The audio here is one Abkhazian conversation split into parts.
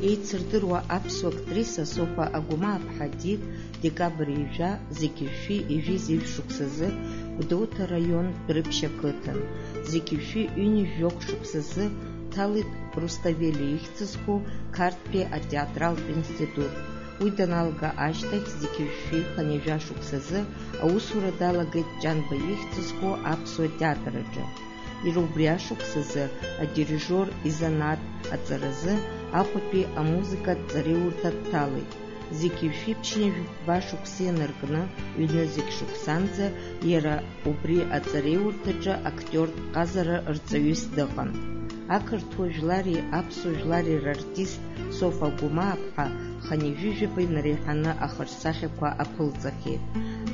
еицырдыруа аԥсуа актриса Софа Агәмаа-ԥҳа декабр ижәа зегьы ишәи ижәи шықәсазы Гәдоуҭа раион Дәрыԥшь ақыҭан. Зегьы ишәи ҩынҩажәоук шықәсазы ҭалит Русҭавели ихьӡызху Қарҭтәи атеатралтә институт. Уи даналга ашьҭахь зегьы ишәи ханҩажәа шықәсазы аусура далагеит Ҷанба ихьӡызху аԥсуа театр аҿы. Иара убри ашықәсазы адирижиор изанааҭ аҵаразы Аҟәатәи амузыкатә ҵареиурҭа дҭалеит. Зегьы ишәи ԥшьынҩажәа шықәса ианаркны ҩны зегь шықәсанӡа иара убри аҵареиурҭаҿы актиортә ҟазара рҵаҩыс дыҟан. Ақырҭуа жәлари аԥсуа жәлари рартист Софа Агәмаа-ԥҳа ханҩажәижәаба инареиҳаны ахаҿсахьақәа аԥылҵахьеит.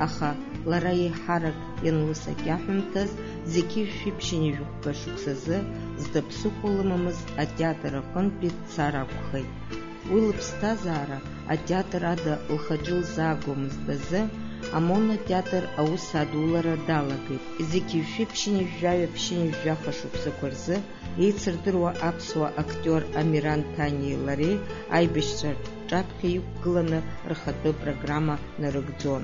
Аха лара еиҳарак ианлысакьаҳәымҭаз зегьы ишәи ԥшьынҩажәа шықәсазы зда ԥсыхәа лымамыз атеатр аҟынтәи дцар акәхеит. Уи лыԥсҭазаара атеатр ада лхаҿы лзаагомызт азы амонотеатр аус адулара далагеит. Зегьы ишәи ԥшьынҩажәаха шықәсақәа рзы еицырдыруа аԥсуа актиор Амиран Ҭаниеи лареи аибашьцәа рҿаԥхьа иқәгыланы рхатәы программа нарыгӡон.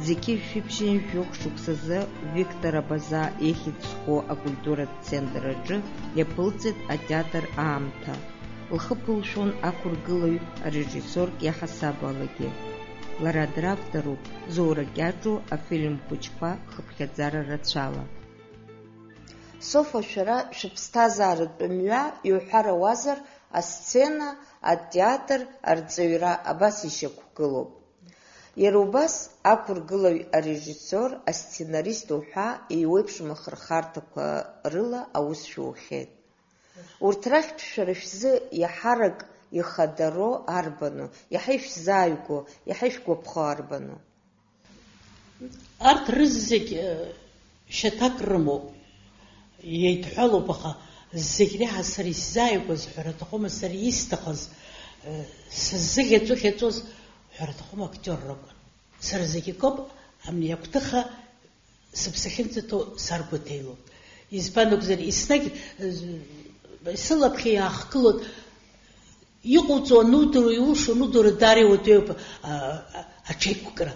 Зегьы ишәи ԥшьынҩажәоук шықәсазы Виктор Абаза ихьӡ-зху акультуратә центр аҿы иаԥылҵит атеатр аамҭа. Лхы ԥылшәон ақәыргылаҩ арежиссорк иаҳасабалагьы. Лара дравторуп Зоура Кьаҿу афильм хәыҷқәа хыԥхьаӡара рацәала. Софа, шәара шәыԥсҭазааратә мҩа иуҳәарауазар, асцена, атеатр, арҵаҩра абас ишьақәгылоуп. Иара убас ақәыргылаҩ арежиссор, асценарист уҳәа еиуеиԥшым ахырхарҭақәа рыла аус шәухьеит. Урҭ рахьтә шәара шәзы иаҳарак ихадароу арбану, иаҳа ишәзааигәо, иаҳа ишәгәаԥхо арбану? Арҭ рызегь шьаҭак рымоуп, иеидҳәалоуп, аха зегь реиҳа сара исзааигәаз ҳәара аҭахума, сара исҭахыз, сыззыӷьаҵәыӷьаҵәоз ҳәара аҭахума актиоррақәан. Сара зегьы коуп, амни агәҭыха сыԥсахьынӡаҭоу саргәаҭеилоуп. Избан акәзар, еснагь сылаԥхьа иаахгылоит, иҟоуҵо анудыруа, иулшо анудыруа даара иуадаҩуп аҽеиқәкра.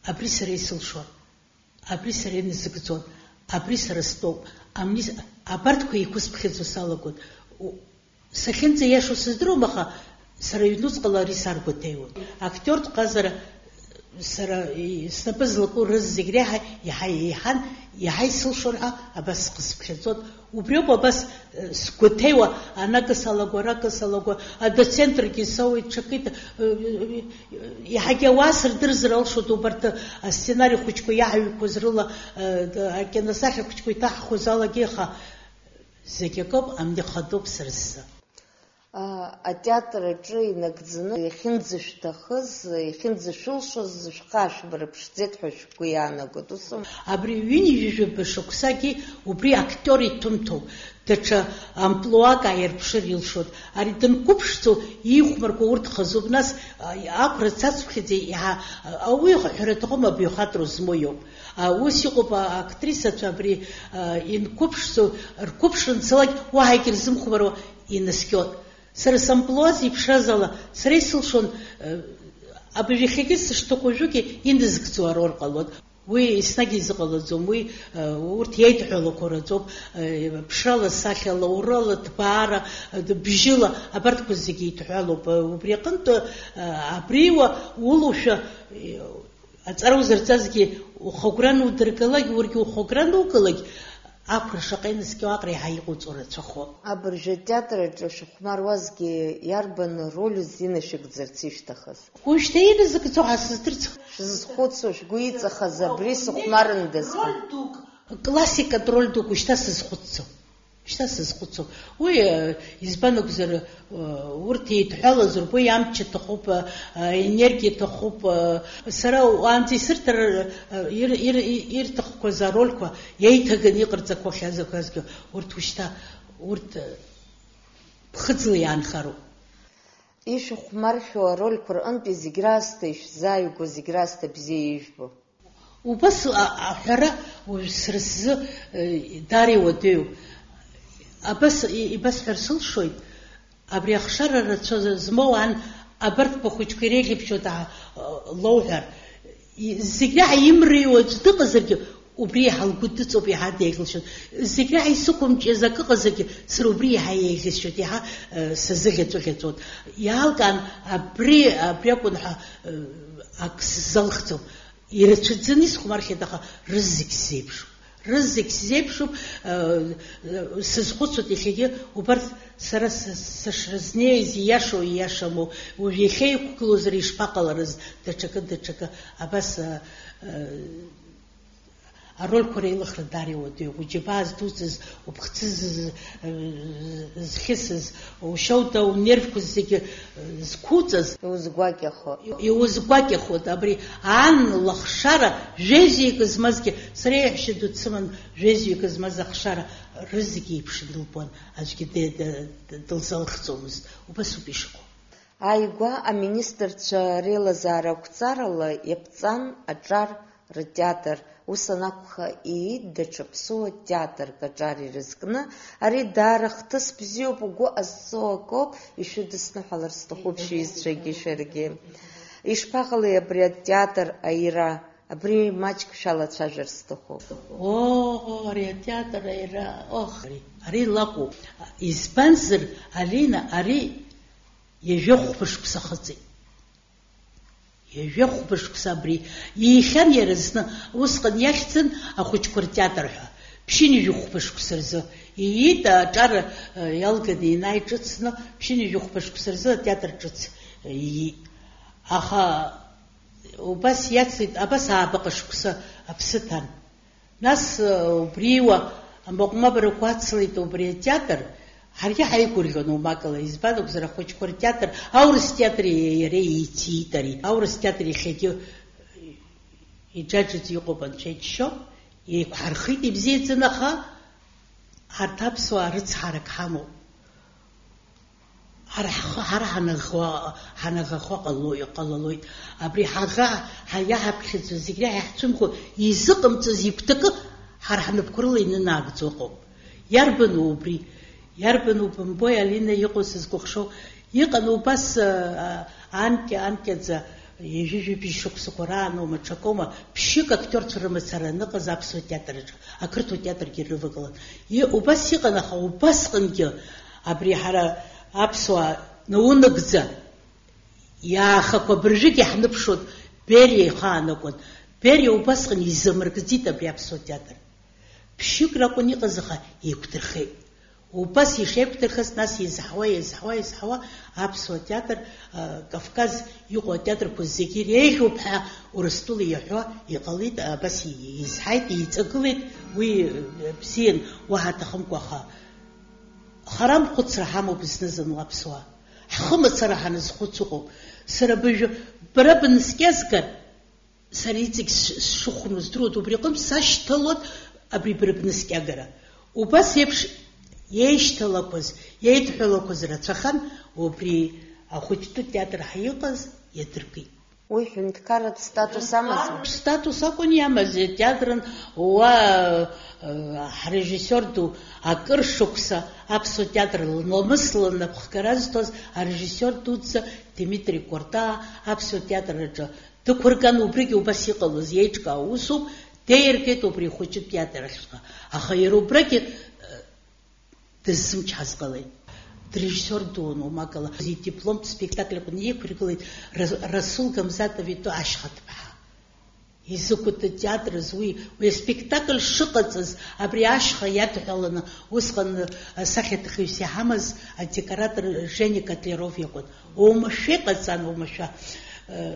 Абри сара исылшон, абри сара иназыгӡон, абри сара стәоуп. Абарҭқәа еиқәысԥхьаӡо салагон. Сахьынӡаиашоу сыздыруам, аха сара ҩнуҵҟала ари саргәаҭеиуан. Актиортә ҟазара сара снапы злаку рыз зегь реиҳа иаҳа еиҳан, иаҳа исылшон ҳәа абас сҟысԥхьаӡон. Убриоуп абас сгәаҭеиуа, анакы салагәа, арака салагәа, адоцентргьы соуит, ҽакит, иаҳагьы ауаа сырдырзар алшоит убарҭ асценарий хәыҷқәа иаҳаҩқәоз рыла, акиносахьа хәыҷқәа иҭаҳхуаз алагьы, аха зегь акоуп, амни хадоуп сара сзы. Атеатр аҿы инагӡаны иахьынӡашәҭахыз, иахьынӡашәылшоз шәхашәбара ԥшӡеит ҳәа шәгәы иаанагоит. Абри ҩынҩажәаба шықәсагьы убри актиор иҭәымҭоуп. Даҽа амплуак ааирԥшыр илшоит. Ари данқәыԥшӡо иихәмарқәа урҭ хазуп. Нас ақәра цацԥхьаӡа ауи ҳәара аҭахума абаҩхатәра змоу иоуп. Ус иҟоуп актрисацәа абри инқәыԥшӡо, рқәыԥшра анцалак уаҳа егьырзымхәмаруа инаскьоит. Сара самплуаз иԥшраз ала, сара исылшон, абажәахьагьы сышҭақәажәыгьы индызгӡо ароль ҟалуан. Уи еснагь изыҟалаӡом, уи урҭ иеидҳәалақәа раӡоуп, ԥшрала, сахьала, урала, ҭбаара, бжьыла, абарҭқәа зегьы еидҳәалоуп. Убри аҟынтә абриуа улушәа аҵара узырҵазгьы ухагәра нудыргалак, уаргьы ухагәра нугалак, ақәра шаҟа инаскьо аҟара иаҳа иҟоуҵо рацәахоуп. Абыржәы атеатр аҿы шәыхәмаруазгьы иарбан рольз инашәыгӡарц ишәҭахыз? Уажәшьҭа иназыгӡо ҳәа сыздырӡом. Шәзызхәыцуа, шәгәы иҵахаз абри сыхәмарындаз ҳәа. Классикатә роль дук шьҭа сызхәыццом. Шьҭа сызхәыцуп. Уи избан акәзар, урҭ еидҳәалаз ргәы амч аҭахуп, енергиа аҭахуп. Сара уаанӡа исырҭар ирҭахқәаз арольқәа иеиҭаганы иҟарҵақәахьазгьы урҭ ушьҭа урҭ ԥхыӡла иаанхароуп. Ишәыхәмаршәо арольқәа рҟынтәи зегь раасҭа ишәзааигәо, зегь раасҭа бзиа ижәбо. Убас аҳәара сара сзы даара иуадаҩуп. Абас ибасҳәар сылшоит, أبري أخشر رتشو زموان أبرت بخوش كريجي بشوتا لوهر زجاع يمري وجدق زرق وبريها القدس وبريها ديكل شو زجاع يسكم جزاك قزق سربريها يجلس شو تيها سزجت وكتود يال كان أبري كونها أكسزلختو يرتشدني سكمار كده رزق سيبشو رزق زيبشوب سزخوصو تيخيجي وبرد سرسنيه زياشو ياشمو ويخيو كلوزري شباقل رز دچكا абас ароль корейлых радари оди уҗибаз дузыз убхцыз зхисыз ушаута унервку зиги скуцыз иузгвакехо абри ан лахшара жези кызмазги среяши дуцман жези кызмаза хшара рызги ипшилбон ажги де дылзалхцомыз убасу бишко Аигва аминистрцәа реилазаара қәҵарала иаԥҵан аҿар ртеатр ус анакәха иит даҽа ԥсуа театрк аҿар ирызкны ари даара хҭыс бзиоуп угәы ҟазҵо акоуп ишәыдысныҳәалар сҭахуп шәиҩызцәагьы шәаргьы ишԥаҟалеи абри атеатр аира абри маҷк шәалацәажәар сҭахуп ари атеатр аира ари лакәуп избанзар алина ари يجوخ خطي يجوخ بشبصابري يخان يرزنا وسقن يختن أخوش كرتياتر بشين يجوخ بشبصرزو يدا جار يالقدي نايجتسنا بشين يجوخ بشبصرزو تياتر جت أخا وبس ياتسيد أبس عبقشبص أبستان ناس بريوا أمبقما بركواتسليت وبري تياتر هرجع هيكوريون وماكلا يزبادو كزرا خوش كور تياتر أورس تياتر يري تيتري أورس تياتر يخيجو يجاجت يقوبان شيء شو يحرخيت بزيت زنخا هرتابسوا رتس حرك حمو هنغخوا قلوي أبري حغا هيا بخيت زيجرا يحتمكو يزقم تزيبتك هرحنبكرلي نناغتوقو يربنو بري يربنو بمبوي علينا يقوس زكوخشو يقنو بس анке за يجي بيشوك سكورانو متشكوما بشيك актер ترمسرا نقز أبسو театр أكرتو театр كيرفقلن وبس يقنخ وبس قنجي أبري حرا أبسو نونقزا يا خكو برجيكي حنبشوت بيري خانكون بيري وبس قن يزمركزيت أبري أبسو театр بشيك راكون يقزخا يكترخي وبس يشيب ترخص ناس يزحوا أبسو театр كافكاز يقوى театр كوزيكير يهو بها ورستولي يحوا يقليد بس يزحيت يتقليد وبسين وهاتخم كوخا خرام قد سرحامو بسنزن لابسوا حخم سرحا نزخوتسوكو سربجو برابن سكيزكر سريتك شخم نزدرود وبريقم ساشتلوت أبري برابن سكيغرا وبس يبش يشتلقوز يتحلقوز رتخن وبري أخوتو театр حيقز يتركي ويحن تكرت ستاتوس أمازون ستاتوس أكون يامز театрن و رежиссер دو أكرشوكسا أبسو театр نمسل نبخكرازتوز رежиссер دوتسا ديمتري كورتا أبسو театр رجا تكوركان وبريكي وبسيقلوز يجكا وسو تيركت وبري خوتو театр أخيرو بريكي تزمч حزقلي رежиссер دون وماكلا زي диплом спектакль بنيه كريكلي رسول гамзатови то ашхат бха يزكوت театр زوي وسبектакль شقصز ابري ашха ياتхална усқан сахет хиси хамаз декоратор Женя Котляров يقول ومشيقصان ومشا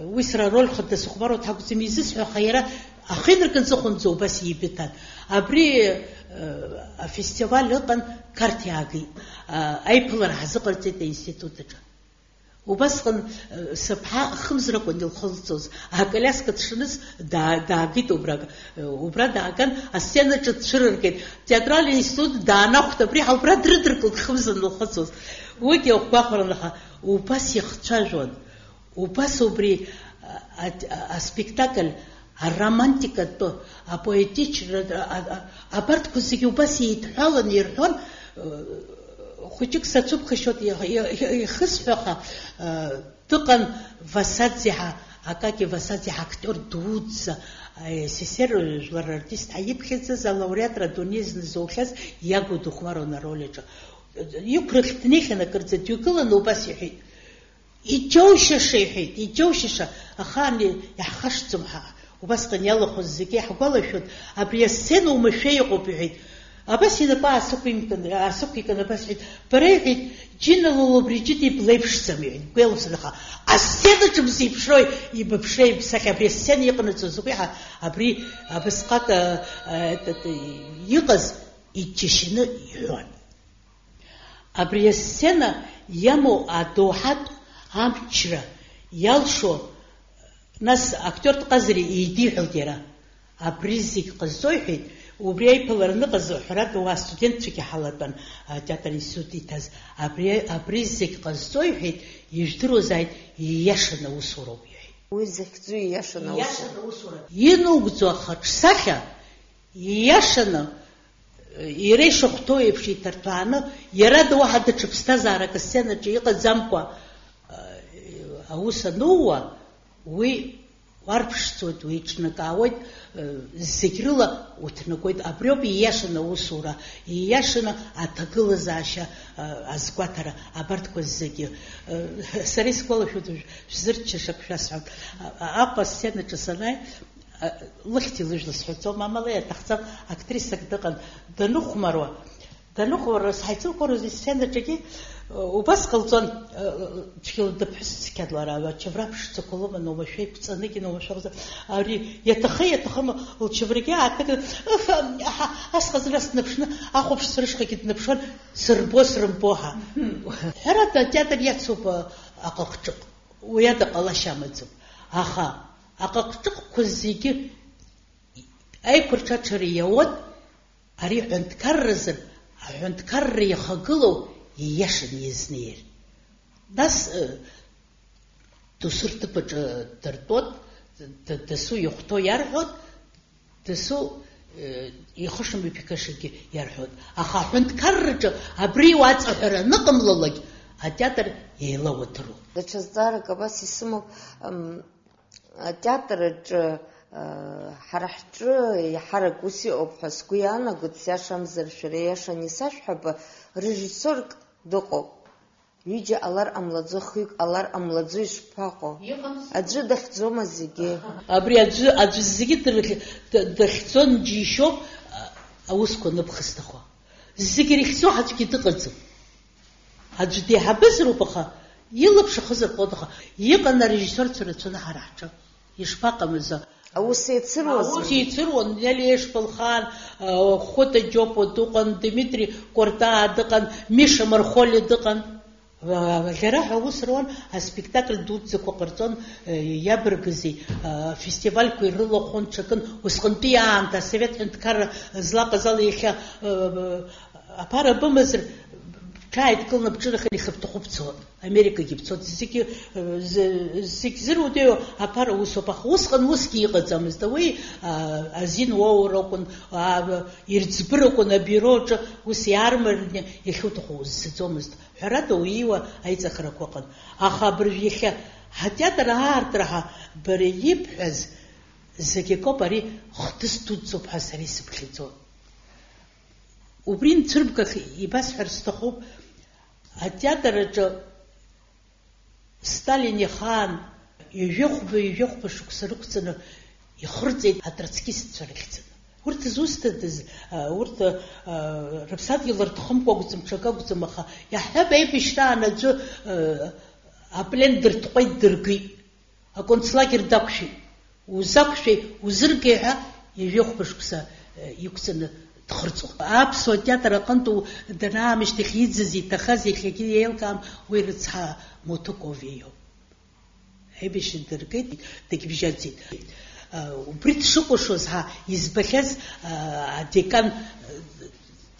ويسرا رول خدس خبروا تحكو زميزس خيره اخير كن زخون زو بس يبتان ابري فيستيفال لقن كارتياغي ايبلر حزقرت انستيتوت وبس قن سبحا خمزره كن الخلصوز هكلاس كتشنس داغيت وبرا داغان السنه تشرركت театральный институт داناخت بري حبرا دردرك خمزن الخلصوز وكي وقاخرنها وبس يختاجون وبس بري спектакль الرومانتيكا تو апоетич апарт кусики убаси итхалан ирхон خجك ساتوب خشوت يخسفها تقن فسادزها акаки васади актер дуудс сесер жлар артист айбхэзэ за лауреат радонизн зоохлас ягу духмаро на ролеж юкрхтнихэ на кэрзэ тюкла но басихи иჯოშაშა ახალი яхашцумха убасгын ялаху зиги хагвалашут абриасен умшеиqobiit абасина асукикана басит прегит джинало бриджити плевшсами гвелсаха аседачм сипшой и бывшей сахабриасен иqnцу зугиха абри абасqat этот иqаз ичшины юан абриасена яму адохат амчра ялшо нас актер тqazri идихудера абризик qzойхит убрей паларны qzохрат ва студентчики халатан театр институтитаз абризик qzойхит иждрозайт яшна усуров уизехзу яшна усуров инугзо хачсахя яшна ирешо хтоевши тартана ярада вахада чпстазара ксена чиqa замква ауса нуа уи варпшцот уичнакауит зегрыла утнакоит абрёби яшна усура и яшна атагылазаша азгватара абартква зеги сарискола шут зырчшак шасам апа сцена часанай лыхти лыжлас хото мамалая тахцам актриса даган данухмарва сайцу корыз сцена чеги убас калцон чхилда псикадлара чеврапшца колома но вообще пцаныги но вообще ари ятахма лчевриге атак асхазрас напшна ахоп срышка кит напшон сырбосрымпоха харата театр яцуба акакчык уяда калашамыцып аха акакчык кузиги ай курчачыры яот ари хөнткаррызыр хөнткарры яхагылу яшен изнер нас тусыртып тартот тесу юхто ярхот тесу ихошм бипикашки ярхот аха хөнткаррыч абри вацахара ныкымлылык а театр елавотру дачаздара кабас исму театрыч харахчы харакуси обхаскуяна гутсяшамзыр шреяшани сашхаба режиссер доко видя алар амладзо хик алар амладзо ишпако аджи дахзома зиги абри аджи зиги дахзон жишоп ауско напхстахо зиги рихсо хачки дыкъцу аджи де хабзрупаха йылыпшы хызыр қодыха йыqana режиссер цурацуна харахчы ишпақамыза Аусицирон, Ялеш Палхан, Хота Джопо Дукан, Дмитрий Корта Дукан, Миша Мархоли Дукан. Лера Аусирон, а спектакль Дудзе Кокартон, Ябргази, фестиваль Куйрыло Хончакан, Ускантианта, Совет Энткар, Злаказал Еха, Апара Бумазр, Чайт кыл на пчырахали хаптухупцо. Америка гипцот зики зирудео апара усопах усхан уски иqaӡамызт уи азин уоурокун ирӡброкун абироча ус иармарны иахьуҭаху узӡомызт ҳәарада уиуа аиҵахарақәа ыҟан аха абыржә иахьа ҳатеатр аартраҳа бара ибҳәаз зегьакоуп ари хҭыс дуӡӡоуп ҳәа сара исыԥхьаӡо убри нцәырбгах ибасҳәар сҭахуп атеатраҿы Сталин ихан ижәыхәба шықәса рықәҵаны ихырҵеит атроцкистцәа рыхьӡаны. Урҭ зусҭадаз, урҭ рыԥсадгьыл рҭахымкәа акәӡам, ҽак акәӡам, аха иаҳҳәап аибашьраан аӡәы аплен дыртҟәеит, дыргеит, аконцлагер дақәшәеит, узақәшәеи, узыргеи ҳәа ижәыхәба шықәса иқәҵаны дхырҵон. Аԥсуа театр аҟынтә данаамышьҭахь иӡыз иҭахаз иахьагьы еилкаам уи рыцҳа Мотукови иоуп. Аибашьра дыргеит, дагьбжьаӡит. Убри дшыҟәышоз ҳа избахьаз адекан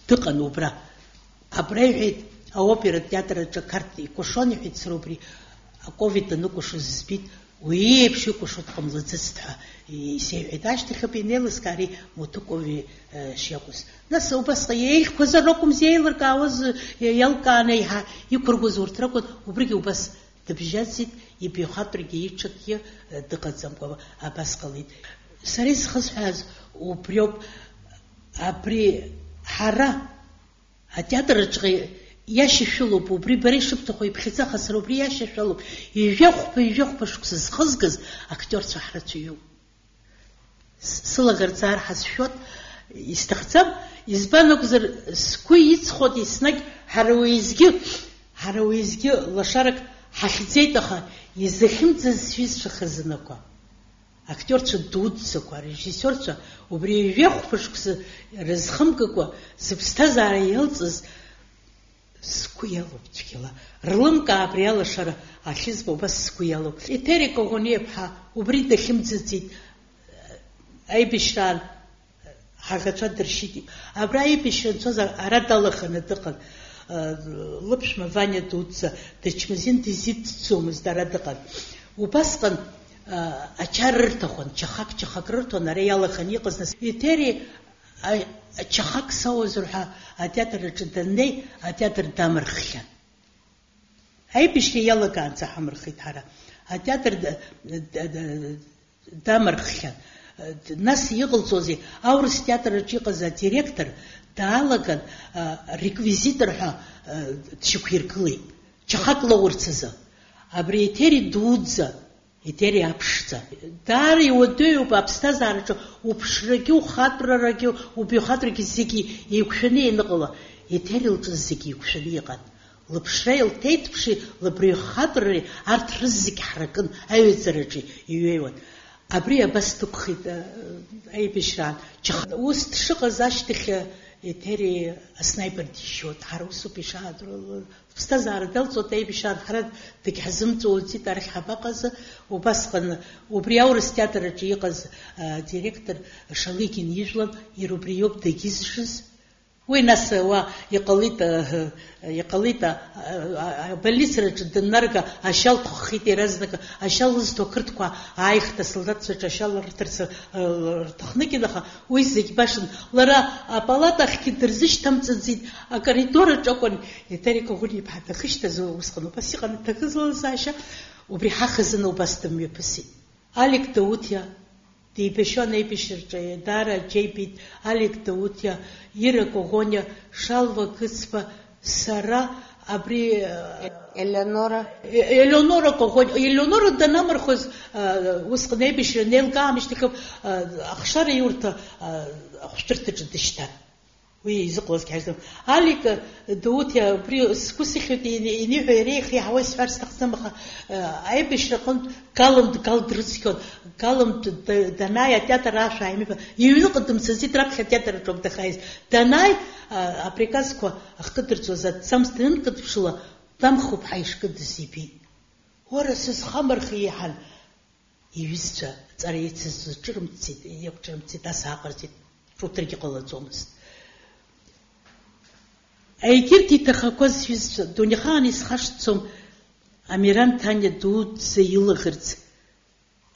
дыҟан убра. Абра иҳәеит аопера театр аҿы карта икәашон иҳәеит сара убри аковид аныкәашоз збит уиеиԥш икәашо дҟамлаӡыцт ҳәа исеиҳәеит. Ашьҭахьоуп инеилыскаа ари Мутукови шиакәыз. Нас убасҟан еиӷьқәазар ракәымзи еилыркаауаз иалкааны еиҳа иқәыргоз урҭ ракәын, убригьы убас дыбжьаӡит, ибиохатәргьы иҽакгьы дыҟаӡамкәа абас ҟалит. Сара исхысҳәааз убриоуп, абри ҳара атеатраҿы иашьашәылоуп, убри бара ишыбҭаху иԥхьаӡаха сара убри иашьашәылоуп. Ижәахәԥа шықәса зхызгаз актиорцәа ҳрацәаҩуп. Сылагарҵаар ҳазшәот, исҭахӡам, избан акәзар сгәы иҵхот еснагь ҳара уеизгьы лашарак ҳахьӡеит, аха изахьымӡаз сҩызцәа хазынақәа, актиорцәа дуӡӡақәа, арежиссиорцәа убри ижәахәԥа шықәса рызхымгакәа зыԥсҭазаара иалҵыз сгәы иалоуп цәгьала. Рлымкаа абри алашара ахьызба убас сгәы иалоуп. Етери Коӷониаԥҳа убри дахьымӡаӡеит, аибашьраан ҳаӷацәа дыршьит. Абра аибашьра анцоз ара далаханы дыҟан. Лыԥшәма Ваниа дуӡӡа дычмазин дизидӡомызт, ара дыҟан. Убасҟан ачар рырҭахуан, чахак рырҭон, ара иалаханы иҟаз. Нас Етери чахак сауазар ҳәа атеатр аҿы даннеи, атеатр дамырххьан. Аибашьра иалагаанӡа ҳамырхит ҳара. Атеатр дамырххьан. Нас иҟалҵозеи, аурыс театраҿы иҟаз адиректор даалаган реквизитор ҳәа дшьақәиргылеит, чахак лаурц азы. Абри Етери дуӡӡа, Етери аԥшӡа. Даара иуадаҩуп аԥсҭазаараҿы уԥшрагьы, ухатәрарагьы, убиохатәрагьы зегьы еиқәшәаны ианыҟала. Етери лҿыз зегьы еиқәшәаны иҟан. Лыԥшреи, лҭеиҭԥши, лыбриохатәрареи арҭ рызегьы ҳаракын аҩаӡараҿы иҩеиуан. Абри абас дықәхеит аибашьраан. Ус дшыҟаз ашьҭахь Етери аснаипер дишьот, ҳара усуп ишаадыруа. Ԥсҭазаара далҵуеит аибашьраан, ҳара дагьҳзымҵуаӡеит, арахь ҳабаҟаз. Убасҟан убри аурыс театраҿы иҟаз адиректор Шалыгин ижәлан, иара убри иоуп дагьизшыз. Уи нас иҟалит аболицараҿы даннарга, ашьал дхәхит иаразнак, ашьал лызҭо ақырҭқәа ааихт асолдаҭцәаҿы ашьал рҭарц рҭахныкын, аха уи зегь башан. Лара апалатахьгьы дырзышьҭамҵаӡеит, акоридораҿы акәын Етери Коӷониаԥҳа дахышьҭаз усҟан. Убас иҟан иҭакыз лылзаашьа, убри ҳахазына убас дымҩаԥысит. Алик Даутиа деибашьон аибашьраҿы, даара џьеибит. Алик Даутиа, Ира Коӷониа, Шалва Кыцба, сара, абри Елеонора Коӷониа. Елеонора данамырхыз усҟан аибашьра неилкаамышьҭахь ахшара иурҭа ахәшәтәырҭаҿы дышьҭан. Уи изыҟалазгьы ҳаижәдам. Алик Даутиа, абри сгәы сыхьуеит иниҳәо иара иеихиаауа исҳәар сҭахӡам, аха аибашьра аҟнытә гал дрыцқьон. Галым данааи атеатр ашәа ааимиба, иҩныҟа дымцазит, раԥхьа атеатраҿоуп дахааиз. Данааи априказқәа ахкыдырҵоз аҭӡамц данынкыдыԥшыла, дамхуп ҳәа ишкыдыз ибеит. Уара сызхамырха иаҳан, иҩызцәа ҵара еицыз иақәҿырымҭӡеит, ас ааҟарҵеит, ҿуҭрагьы ҟалаӡомызт. Егьырҭ иҭахақәаз сҩызцәа, дунеихаан исхашҭцом Амиран Ҭаниа дуӡӡа илаӷырӡ.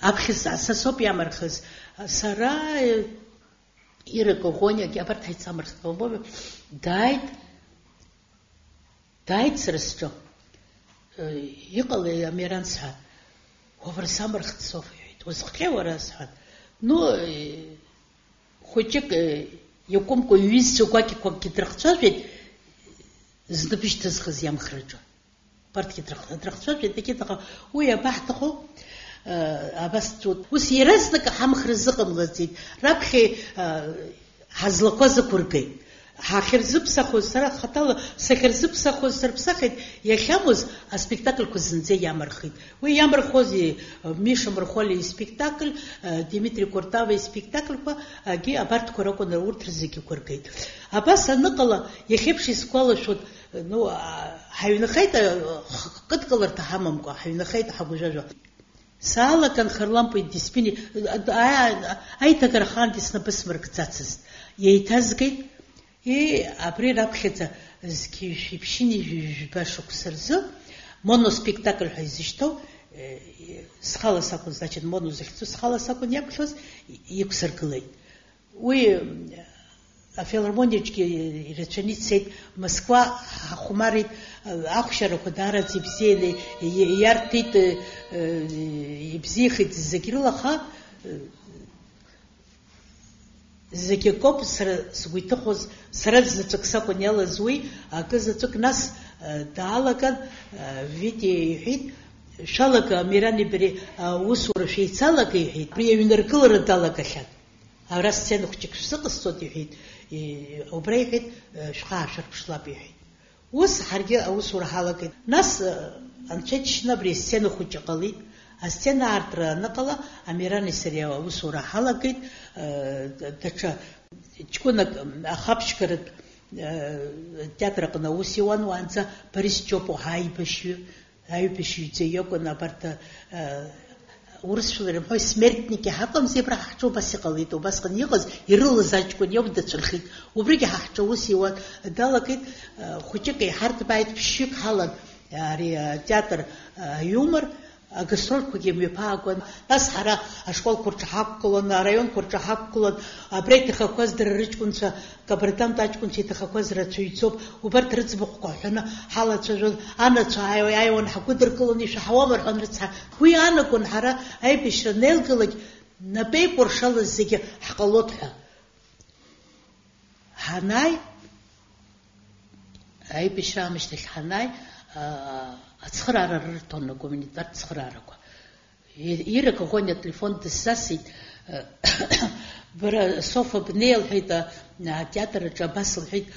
Аԥхьа са соуп иамырхыз. Сара Ира Коӷониагьы абарҭ ҳаицамырхт ҟалбома. Дааит сара сҿы. Иҟалеи Амиран сҳәан. Уара самырхт соуп иҳәеит. Узыхҟьеи уара сҳәан. Хәыҷык иакәымкәа иҩызцәа гәакьақәакгьы дрыхцәажәеит, зны бышьҭызхыз иамхраҿы. Барҭгьы дрыхцәажәеит, дагьыҟа уи абаҳҭаху абас ҵут. Ус иаразнак ҳамхра зыҟамлаӡеит. Раԥхьа ҳазлақәа зықәыргеит. Ҳахьырзыԥсахоз, сара хаҭала сахьырзыԥсахоз сырԥсахит, иахьамоз аспектакльқәа зынӡа иамырхит. Уи иамырхози Миша Мырхәалиа испектакль, Димитри Куртава испектакльқәа, абарҭқәа ракәын, урҭ зегьы иқәыргеит. Абас аныҟала, иахьеиԥш исгәалашәоит, ҳаҩнахеит, кыдкыларҭа ҳамамкәа, ҳаҩнахеит ҳагәжәажәа. Саалакан Харлампи диспини, аиҭагарахаан снапы смыркӡацызт. Иеиҭазгеит, абри раԥхьаӡа зқьи шәиԥшьыни жәба шықәса рзы моноспектакль ҳәа изышьҭоу схала сакун, значит, мону захицу схала сакун яклёс иксыргылайт. Уи афилармониячки реченицейт Москва хумарит ахшарақәа даараӡа ибзианы иартит ибзиахеит зегьы рылаха зегьы акоуп сара сгәы иҭыхоз сара заҵәык сакәын иалаз уи акы заҵәык нас даалаган Витиа иҳәит шәалага Мирани бареи аусура шәеицалага иҳәит абри аҩныргылара далагахьан ара сцена хәҷык шәзыҟасҵоит иҳәит убра иҳәит шәхаашәырԥшлап иҳәит ус ҳаргьы аусура ҳалагеит нас анцәа иџьшьны абри асцена хәыҷы ҟалит асцена аартра аныҟала Амирани сареи аусура ҳалагеит даҽа ҷкәынак ахаԥшьгаратә театр аҟны аус иуан уаанӡа Борис Ҷопов аибашьҩы иакәын абарҭ урысшәала ирымҳәо смертники ҳаҟамзи абра ҳаҳҿы убас иҟалеит убасҟан иҟаз ирылаз аҷкәын иауп дацәырхит убригьы ҳаҳҿы ус иуан далагеит хәыҷык еиҳарҭбааит ԥшьҩык ҳалан ари атеатр аиумор агастрольқәагьы мҩаԥаагон нас ҳара ашколқәа рҿы ҳақәгылон араионқәа рҿы ҳақәгылон абра иҭахақәаз дара рыҷкәынцәа кабардамт аҷкәынцәа иҭахақәаз рацәаҩцоуп убарҭ рыӡбахәқәа ҳәаны ҳалацәажәон анацәа ааиуан ҳгәыдыркылон ишәаҳауам рҳәон рыцҳа уи аанагон ҳара аибашьра неилгалак напеикәыршалаз зегьы ҳҟалот ҳәа ҳанааи аибашьра аамышьҭахь ҳанааи ацхыраара рырҭон агуманитартә цхыраарақәа ирак аӷони ателефон дысзасит бара софа бнеи лҳәеит атеатр аҿы абас лҳәеит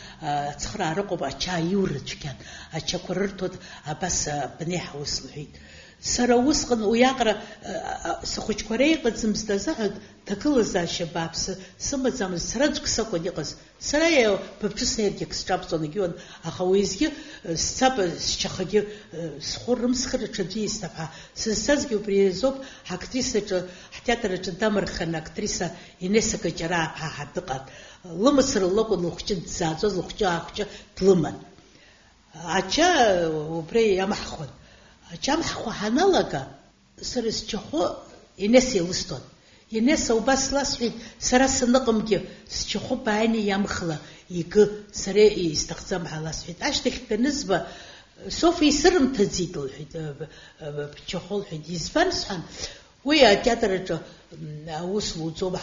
ацхыраара ыҟоуп ача аиура цәгьан ачақәа рырҭоит абас бнеи ҳаус лҳәеит сара усҟан уиаҟара схәыҷқәа реиҟаӡамызт азыҳәан ҭагылазаашьа бааԥсы сымаӡамызт сара аӡәк сакәын иҟаз сара быбҿы снеиргьы сҿабҵон егьиуан аха уеизгьы сцап счахагьы схәы рымсхыр аҽаӡәы исҭап ҳәа сызцазгьы убри азоуп ҳактрисаҿы ҳтеатр аҿы дамырхын актриса Инесса Каҷараа-ԥҳа дыҟан лымацара лакәын лыхәҷы дзааӡоз лыхәҷы аахәҷы длыман ача убри иамаҳхон ачамҳхәа ҳаналага сара счахәы Инесса илысҭон Инесса убас ласҳәеит сара саныҟамгьы счахәы бааины иамхла игы сара исҭахӡам ҳәа ласҳәеит ашьҭахь данызба Софа исырымҭаӡеит лҳәеит бчахәы лҳәеит избан сҳәан уи атеатр аҿы аус луӡом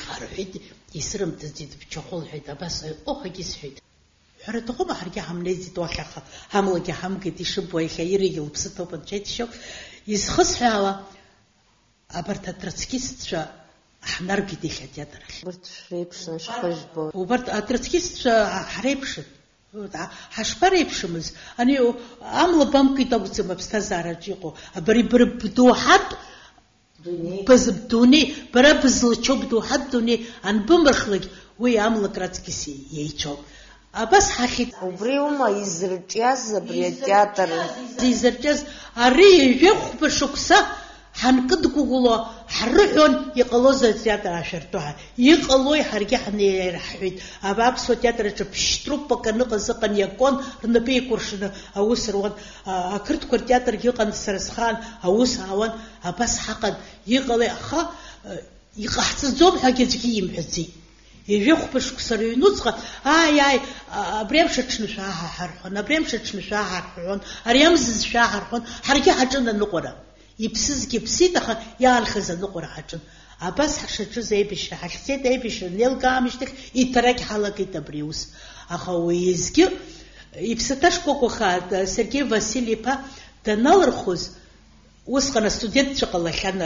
ҳарҳәеит исырымҭаӡеит бчахәы лҳәеит абас ҟохагьы сҳәеит ҳәара ҭахума ҳаргьы ҳамнеизит уахь аха ҳамлагьы ҳамгеит ишыбуа иахьа ирагьы лыԥсы ҭоуп анцәа изхысҳәаауа абарҭ атроцкистцәа ҳнаргеит иахьа атеатр ахь убарҭ атроцкистцәа ҳреиԥшын ҳашԥареиԥшымыз ани амла бамкит акәӡам аԥсҭазаараҿы иҟоу абри бара бдоуҳатә бдунеи бара бызлачо бдоуҳатә дунеи анбымырхлагь уи амлак раҵкыс иеицәоуп абас ҳахьит убри ума изырҿиаз абри атеатр изырҿиаз ари ҩышәа шықәса ҳанкыдгәыгәло ҳрыҳәон иҟалоз атеатр ашәартәы ҳәа иҟалои ҳаргьы ҳнеирҳәеит аԥсуа театр аҿы ԥшь-труппак аныҟаз ыҟан иакон рнапы еикәыршаны аус руан ақырҭқәа ртеатргьы ыҟан сара схаан аус аауан абас ҳаҟан иҟалеи аха иҟаҳҵаӡом ҳәагьы аӡәгьы имҳәаӡеит ижәохәба шықәса рыҩнуҵҟа абри амш аҽны шәааҳарҳәон абри амш аҽны шәааҳарҳәон ари амзыз шәааҳарҳәон ҳаргьы ҳаҿын аныҟәара иԥсызгьы ԥсит аха иаанхаз аныҟәара ҳаҿын абас ҳшаҿыз аибашьра ҳахьцеит аибашьра неилгаамышьҭахь иҭарагь ҳалагеит абри ус аха уеизгьы иԥсаҭа шкәакәаха Сергеи Василиԥа даналырхоз усҟан астудентцәа ҟалахьан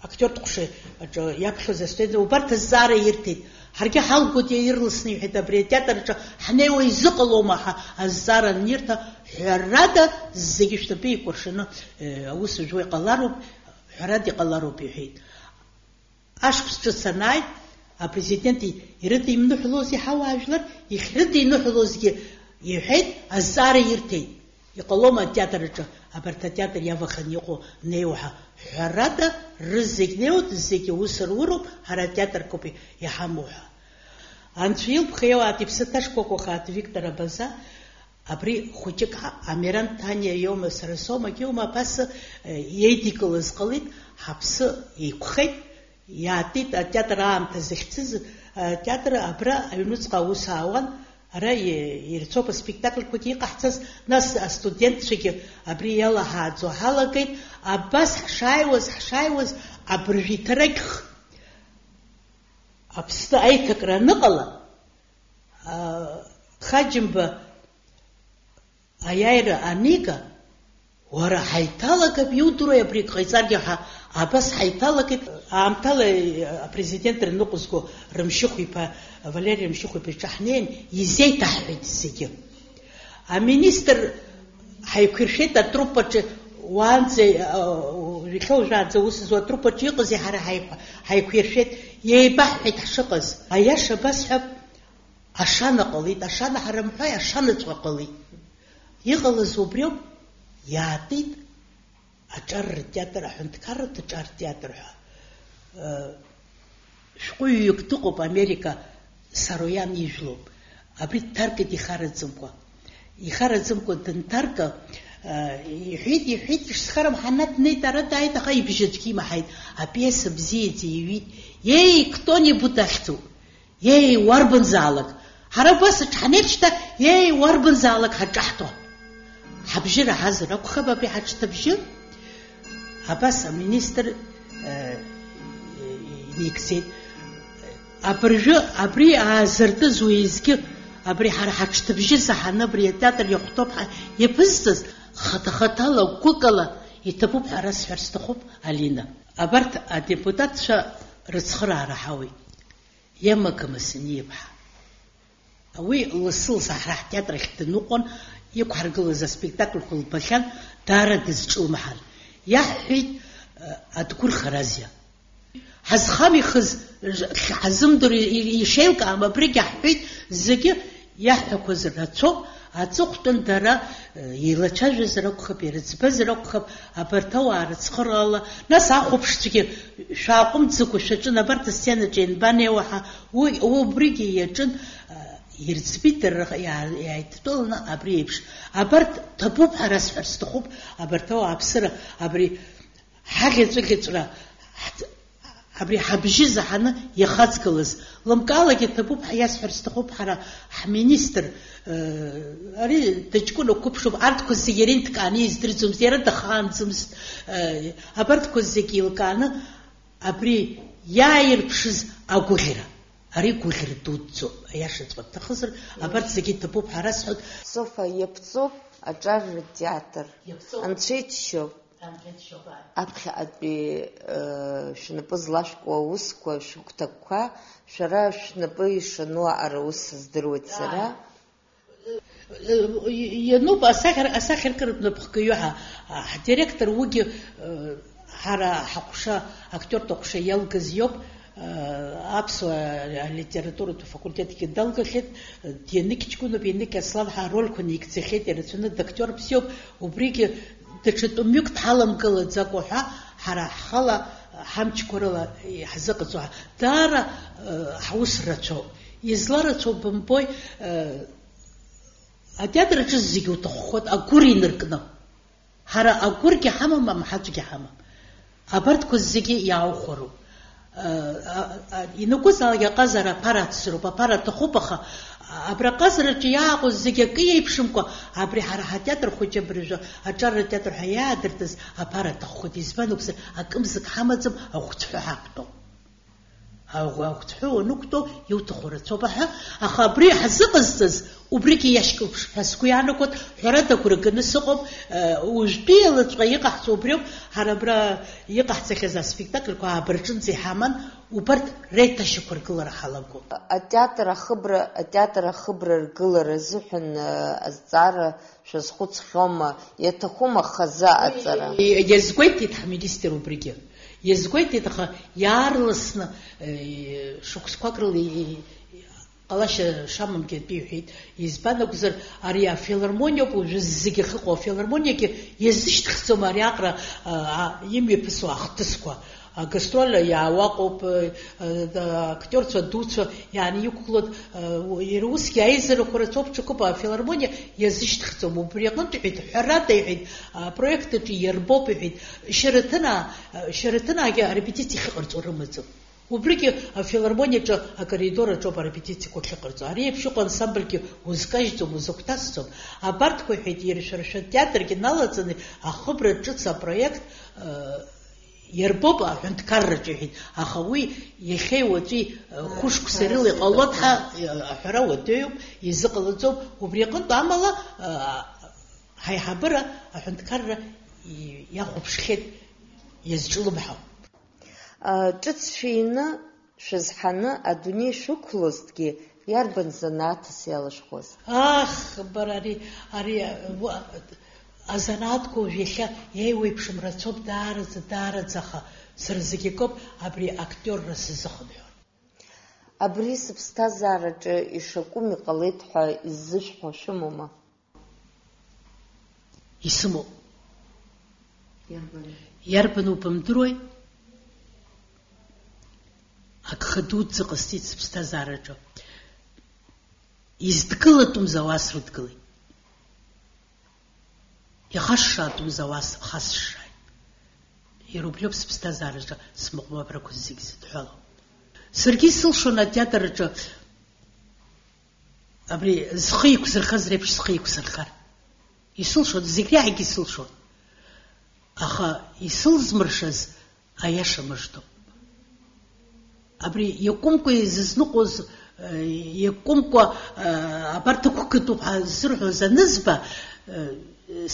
актиортә ҟәша аҿы иаԥхьоз астудент убарҭ азҵаара ирҭеит ҳаргьы ҳалгоит ирласны иҳәеит абри атеатр аҿы ҳнеиуа изыҟалома ҳәа азҵаара анирҭа ҳәарада зегьы шәнапы еикәыршаны аус уажәы иҟалароуп ҳәарада иҟалароуп иҳәеит ашықәс ҿыц анааи апрезидент ирыдимныҳәалози ҳауаажәлар ихьрыдиныҳәалозгьы иҳәеит азҵаара ирҭеит иҟалома атеатр аҿы абарҭ атеатр иаваханы иҟоу неиуа ҳәа ҳәарада рызегь неиуеит зегьы ус руроуп ҳара атеатрқәоуп иҳамоу ҳәа анцәа илԥха иауаат иԥсаҭа шкәакәаха Виктор Абаза Абри хәыҷык Амеран Таниа иоума сара соума иоума абас иеидикылаз ҟалит, ҳаԥсы еиқәхеит, иаатит атеатр аамҭа захьцыз, атеатр абра аҩнуҵҟа аус аауан, ара ирцоуп аспектакльқәагьы иҟаҳҵаз, нас астудентцәагьы абри иалаҳааӡо ҳалагеит, абас ҳшааиуаз абыржәиҭарагьх Аԥсны аиҭакра аныҟала, Хаџьымба аиааира анига, уара ҳаиҭалагап, иудыруеи абри ҟаиҵаргьы абас ҳаиҭалагеит. Аамҭала апрезидент рныҟәызго Рымшьыхә-иԥа, Валери Рымшьыхә-иԥа иҿы ҳнеин, изеиҭаҳҳәеит зегьы. Аминистр ҳаиқәиршәеит атруппаҿы, уаанӡа иахьоужәаанӡа ус зуа атруппаҿы иҟази ҳара ҳаиқәиршәеит, иеибаҳҳәеит ҳшыҟаз. Аиаша басҳәап, ашана ҟалит, ашана ҳарымҳәаи, ашанаҵәҟьа ҟалит. Иҟалаз убриоуп, иаатит аҿар ртеатр, аҳәынҭқарратә аҿар театр ҳәа. Шәҟәыҩҩык дыҟоуп Америка, Сароиан ижәлоуп. Абри дҭаркит ихараӡымкәа дынҭарка, иҳәит ишсхарам ҳанна днеит, ара дааит, аха ибжьы аӡәгьы имаҳаит. Апиеса бзиаӡа иҩит. Кто-нибудь ахьӡуп. Уарбанзаалак. Ҳара убас ҳанеиԥшьҭа, уарбанзаалак ҳаҿаҳҭуан. Ҳабжьы раҳазар акәхап абри ҳаҽҭабжьы. Абас аминистр никсеит. Абри аазыртыз уеизгьы, абри ҳара ҳаҽҭабжьы заҳаны абри атеатр иахәҭоуп иаԥызҵаз, хата-хатала, гәыкала иҭабуп ҳәа расҳәар сҭахуп, Алина. Абарҭ адепутатцәа рыцхыраара ҳауеит. Иамагама Саниаԥҳа. Уи лассы-лассы ҳара ҳтеатр ахь дныҟәон, иқәҳаргылаз аспектакльқәа лбахьан, даара дызҿылмаҳан. Иаҳҳәеит адгәырхаразиа. Ҳазхамихыз, ҳазымдыруа ишеилкаам, абригь аҳҳәеит, зегьы иаҳҳәақәаз рацәоуп, аҵыхәтәан дара еилацәажәазар акәхап, ирыӡбазар акәхап, абарҭ ауаа рыцхыраала. Нас ахәаԥшцәагьы шәааҟәымҵӡакәа шәаҿын, абарҭ асценаҿы ианбанеиуа ҳәа, убригьы иаҿын, ирӡбит иааидтәаланы абри еиԥш. Абарҭ ҭабуп ҳәа расҳәар сҭахуп, абарҭ ауаа аԥсыра, абри ҳаӷьаҵәыӷьаҵәра, абри ҳабжьы заҳаны иахаҵгылаз. Лымкаалагьы ҭабуп ҳәа иасҳәар сҭахуп, ҳара ҳминистр, ари дыҷкәына қәыԥшуп, арҭқәа зегьы иара инҭкааны издырӡомызт, иара дахаанӡомызт. Абарҭқәа зегьы еилкааны абри иааирԥшыз агәыӷьра. Ари гәыӷьра дуӡӡоуп, аиашаҵәҟьа бҭахызар, абарҭ зегьы ҭабуп ҳәа расҳәоит. Софа, иаԥҵоуп аҿар ртеатр. Анцәа иџьшьоуп. Аԥхьаҟатәи шәнапы злашәкуа аусқәа, шәыгәҭакқәа, шәара шәнапы ишану аҟара ус здыруеит сара. Иануп асахьаркыратә напхгаҩы ҳдиректор, уигьы ҳара ҳаҟәша, актиортә аҟәша иалгаз иоуп. Аԥсуа алитературатә факультеҭгьы далгахьеит, Дианик ҷкәыноуп, Ианик Аслан-ҳәа арольқәа неигӡахьеит, ирацәаны дактиор бзиоуп, убригьы даҽа тәымҩык дҳаламгылаӡакәа ҳәа ҳара ҳхала ҳамчқәа рыла ҳзыҟаҵо даара ҳус рацәоуп. Изларацәоу бымбои, атеатр аҿы зегьы уҭаххоит агәыр инаркны. Ҳара агәыргьы ҳамам, амҳаҵәгьы ҳамам. Абарҭқәа зегьы иааухәароуп. Инагәызаалак аҟазара аԥара ацроуп, аԥара аҭахуп, аха абри аҟазараҿы иааҟоу зегьы акы еиԥшымкәа, абри ҳара ҳатеатр хәыҷы абыржәы аҿар театр ҳәа иаадыртыз аԥара аҭаххоит. Избан акәзар, акымзак ҳамаӡам, ахәҭҳәы ҳақәтәоуп. Ахәҭҳәы уанықәтәоу иуҭаху рацәоуп ҳәа, аха абри ҳзыҟазҵаз убригьы иашькылԥш ҳәа сгәы иаанагоит, ҳәарада агәра сыҟоуп, уажәтәиалаҵәҟьа иҟаҳҵо убриоуп. Ҳара абра иҟаҳҵахьаз аспектакльқәа аабырҿынӡа иҳаман, убарҭ реиҭашьақәа ргылара ҳалагоит. Атеатр ахыбра ргылара азыҳәан азҵаара шәазхәыцхьома, иаҭахума хазы аҵара? Иазгәеиҭеит ҳминистр убригьы. Иазгәеиҭеит, аха иаарласны шықәсқәак рыла ҟалашьа шамамгьы атәиҳәеит. Избан акәзар, ари афилармониоуп уажәы зегьы ахьыҟоу, афилармониагьы иазышьҭхӡом ари аҟара имҩаԥысуа ахҭысқәа. агастроль иаауаҟоуп актерцәа дуцәа иаанеиқәлоит иара усгьы аизарақәа рацәоуп ҽакуп афилармониа иазышьҭыхӡом убри аҟнытә иҳәеит ҳәарада иҳәеит апроектаҿы иарбоуп иҳәеит шьараҭынаагьы арепетициа ихьыҟарҵо рымаӡам убригьы афилармониаҿы акоридораҿоуп арепетициақәа ахьыҟарҵо ари еиԥш иҟоу ансамбльгьы узкажьӡом узықәҭасӡом абарҭқәа иҳәеит иара шәара театргьы налаҵаны ахыбра ҿыц апроект иарбоуп аҳәынҭқарраҿы иҳәеит аха уи иахьеи уаҵәи хәышықәса рыла иҟалоит ҳәа аҳәара уадаҩуп изыҟалаҵом убри аҟнытә амала ҳаиҳабыра аҳәынҭқарра иахәаԥшхьеит иазҿлымҳау ҿыц шәины шәызҳаны адунеи шәықәлозҭгьы иарбан занааҭыс иалышәхуаз? бара ари азанааҭқәа уажә иахьа еиуеиԥшым рацәоуп даараӡа аха сара зегьы акоуп абри актерра сзыхынҳәо абри сыԥсҭазаараҿы ишакәым иҟалеит ҳәа иззышәҳәо шәымоума? Исымоуп. Иарбану бымдыруеи? Агха дуӡӡа ҟасҵеит сыԥсҭазаараҿы. Издгылатәымз ауас рыдгылеит. Ихашшаатәымз ауас хасшшааит. Иара убри ауп сыԥсҭазаараҿы смыҟәмаԥрақәа зегьы зыдҳәало. Саргьы исылшон атеатрраҿы абри зхы иқәзырхаз реиԥш схы иқәсырхар. Исылшон, зегь реиҳагьы исылшон. Аха исылзмыршаз аиаша мыждоуп. Абри иакәымкәа изызныҟәоз, иакәымкәа абарҭ ықәкытәуп ҳәа зырҳәоз анызба,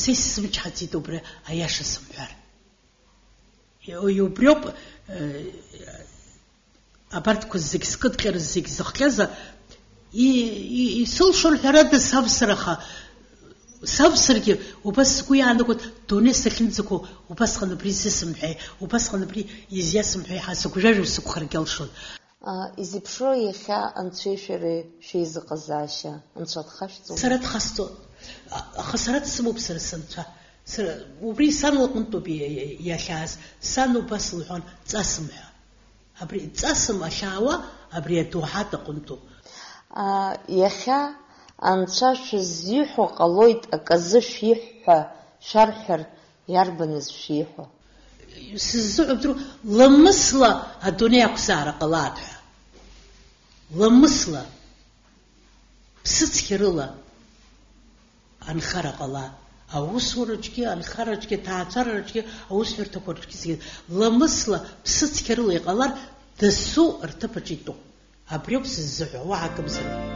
са исзымчҳаӡеит убри аиаша сымҳәар. Убри ауп абарҭқәа зегь скыдҟьара, зегь зыхҟьаза, исылшон ҳәарада савсыр, аха савсыргьы убас сгәы иаанагоит дунеи сахьынӡақәу убасҟан абри изысымҳәеи, убасҟан абри изиасымҳәеи ҳәа сыгәжәажәо сықәхаргьы алшон. Изеиԥшроу иахьа анцәеи шәареи шәеизыҟазаашьа, анцәа дхашәҵома? Сара дхасҵоит, аха сара дсымоуп сара сынцәа. Убри сан лҟнытәоуп иахьааз. Сан убас лҳәон ҵасым ҳәа. Абри ҵасым ахьаауа абри адоуҳат аҟнытәоуп. Иахьа анцәа шәызиҳәо ҟалоит аказы шәиҳәҳәа шәарҳәар иарбаныз шәиҳәо? Сыззыҳәо ламысла адунеи ақәзаара ҟалаат ҳәа. Ламысла ԥсыцқьарыла анхара ҟалаат. Аусураҿгьы, анхараҿгьы, ҭаацәараҿгьы, аусҳәарҭақәа рҿгьы зегьы ламысла ԥсыцқьарыла иҟалар дасу рҭыԥаҿ итәуп. Абри ауп сыззыҳәо, уаҳа акымзарак.